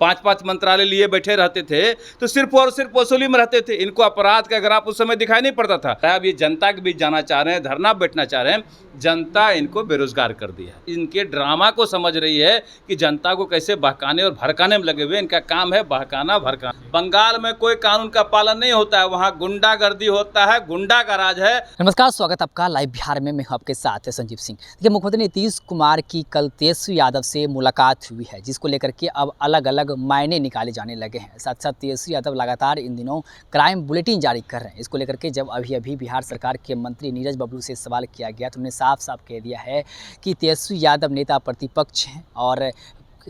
5-5 मंत्रालय लिए बैठे रहते थे, तो सिर्फ और सिर्फ वसूली में रहते थे। इनको अपराध का ग्राफ उस समय दिखाई नहीं पड़ता था। अब ये जनता के बीच जाना चाह रहे हैं, धरना बैठना चाह रहे हैं। जनता इनको बेरोजगार कर दिया। इनके ड्रामा को समझ रही है कि जनता को कैसे बहकाने और भड़काने में लगे हुए। इनका काम है बहकाना, भड़काना। बंगाल में कोई कानून का पालन नहीं होता है, वहाँ गुंडागर्दी होता है, गुंडा का राज है। नमस्कार, स्वागत आपका लाइव बिहार में। मैं आपके साथ है संजीव सिंह। देखिए, मुख्यमंत्री नीतीश कुमार की कल तेजस्वी यादव से मुलाकात हुई है, जिसको लेकर के अब अलग अलग मायने निकाले जाने लगे हैं। साथ साथ तेजस्वी यादव लगातार इन दिनों क्राइम बुलेटिन जारी कर रहे हैं। इसको लेकर के जब अभी बिहार सरकार के मंत्री नीरज बबलू से सवाल किया गया तो उन्होंने साफ साफ कह दिया है कि तेजस्वी यादव नेता प्रतिपक्ष हैं और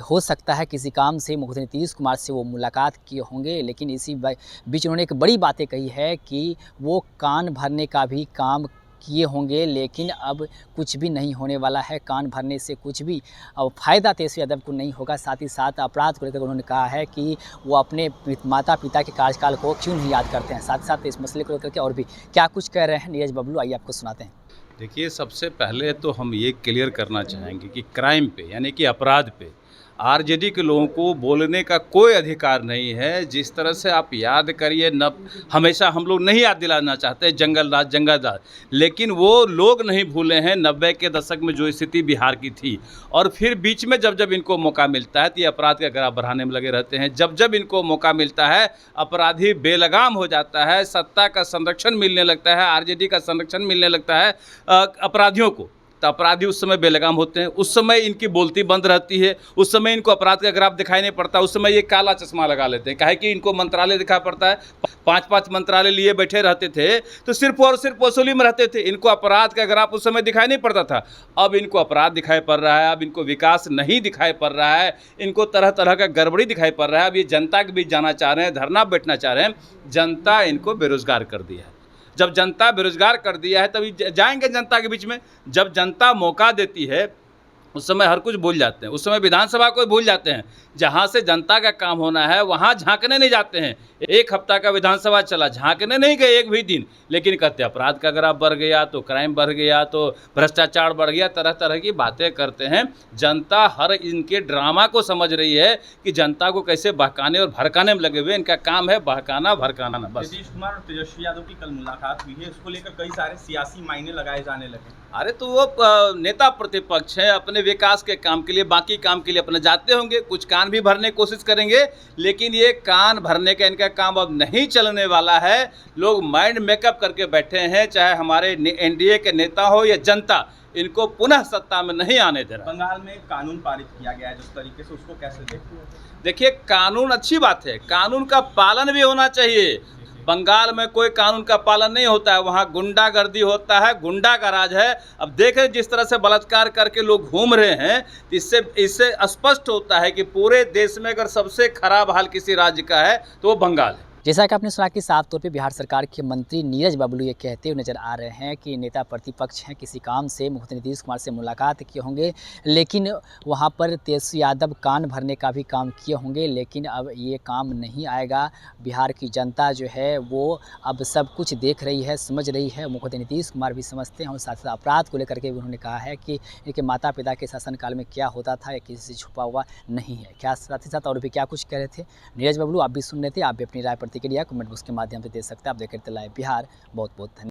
हो सकता है किसी काम से मुख्यमंत्री नीतीश कुमार से वो मुलाकात किए होंगे। लेकिन इसी बीच उन्होंने एक बड़ी बातें कही है कि वो कान भरने का भी काम किए होंगे, लेकिन अब कुछ भी नहीं होने वाला है। कान भरने से कुछ भी अब फ़ायदा तेजस्वी यादव को नहीं होगा। साथ ही साथ अपराध को लेकर उन्होंने कहा है कि वो अपने माता पिता के कार्यकाल को क्यों नहीं याद करते हैं। साथ ही साथ इस मसले को लेकर के और भी क्या कुछ कह रहे हैं नीरज बबलू, आइए आपको सुनाते हैं। देखिए, सबसे पहले तो हम ये क्लियर करना चाहेंगे कि क्राइम पे यानी कि अपराध पे आरजेडी के लोगों को बोलने का कोई अधिकार नहीं है। जिस तरह से आप याद करिए, हमेशा हम लोग नहीं याद दिलाना चाहते जंगल राज, लेकिन वो लोग नहीं भूले हैं 90 के दशक में जो स्थिति बिहार की थी। और फिर बीच में जब जब इनको मौका मिलता है तो ये अपराध का ग्राफ बढ़ाने में लगे रहते हैं। जब जब इनको मौका मिलता है अपराधी बेलगाम हो जाता है, सत्ता का संरक्षण मिलने लगता है, आरजेडी का संरक्षण मिलने लगता है अपराधियों को, तो अपराधी उस समय बेलगाम होते हैं। उस समय इनकी बोलती बंद रहती है, उस समय इनको अपराध का ग्राफ दिखाई नहीं पड़ता। उस समय ये काला चश्मा लगा लेते हैं, काहे कि इनको मंत्रालय दिखा पड़ता है। 5-5 मंत्रालय लिए बैठे रहते थे, तो सिर्फ और सिर्फ वसूली में रहते थे। इनको अपराध का ग्राफ उस समय दिखाई नहीं पड़ता था। अब इनको अपराध दिखाई पड़ रहा है, अब इनको विकास नहीं दिखाई पड़ रहा है, इनको तरह तरह का गड़बड़ी दिखाई पड़ रहा है। अब ये जनता के बीच जाना चाह रहे हैं, धरना बैठना चाह रहे हैं। जनता इनको बेरोजगार कर दिया है। जब जनता बेरोजगार कर दिया है तभी जाएंगे जनता के बीच में। जब जनता मौका देती है उस समय हर कुछ भूल जाते हैं। उस समय विधानसभा को भूल जाते हैं। जहाँ से जनता का काम होना है वहाँ झांकने नहीं जाते हैं। एक हफ्ता का विधानसभा चला, झांकने नहीं गए एक भी दिन, लेकिन कहते अपराध का ग्राफ बढ़ गया, तो क्राइम बढ़ गया, तो भ्रष्टाचार बढ़ गया, तरह तरह की बातें करते हैं। जनता हर इनके ड्रामा को समझ रही है कि जनता को कैसे बहकाने और भड़काने में लगे हुए। इनका काम है बहकाना, भड़काना। बस नीतीश कुमार और तेजस्वी यादव की कल मुलाकात हुई है, उसको लेकर कई सारे सियासी मायने लगाए जाने लगे। अरे तो वो नेता प्रतिपक्ष हैं, अपने विकास के काम के लिए, बाकी काम के लिए अपने जाते होंगे, कुछ कान भी भरने की कोशिश करेंगे। लेकिन ये कान भरने का इनका काम अब नहीं चलने वाला है। लोग माइंड मेकअप करके बैठे हैं, चाहे हमारे एनडीए के नेता हो या जनता, इनको पुनः सत्ता में नहीं आने दे रहा। बंगाल में कानून पारित किया गया है जिस तरीके से, उसको कैसे देखते हैं? देखिए, कानून अच्छी बात है, कानून का पालन भी होना चाहिए। बंगाल में कोई कानून का पालन नहीं होता है, वहाँ गुंडागर्दी होता है, गुंडा का राज है। अब देखें जिस तरह से बलात्कार करके लोग घूम रहे हैं, इससे स्पष्ट होता है कि पूरे देश में अगर सबसे खराब हाल किसी राज्य का है तो वो बंगाल है। जैसा कि आपने सुना कि साफ तौर पे बिहार सरकार के मंत्री नीरज बबलू ये कहते हुए नजर आ रहे हैं कि नेता प्रतिपक्ष हैं, किसी काम से मुख्यमंत्री नीतीश कुमार से मुलाकात किए होंगे, लेकिन वहाँ पर तेजस्वी यादव कान भरने का भी काम किए होंगे, लेकिन अब ये काम नहीं आएगा। बिहार की जनता जो है वो अब सब कुछ देख रही है, समझ रही है। मुख्यमंत्री नीतीश कुमार भी समझते हैं और साथ साथ अपराध को लेकर के भी उन्होंने कहा है कि इनके माता पिता के शासनकाल में क्या होता था, या किसी से छुपा हुआ नहीं है। क्या साथ ही साथ और भी क्या कुछ कह रहे थे नीरज बबलू, आप भी सुन रहे थे। आप भी अपनी राय प्रतिक्रिया कमेंट बॉक्स के माध्यम से दे सकते हैं। आप देख रहे थे लाइव बिहार। बहुत बहुत धन्यवाद।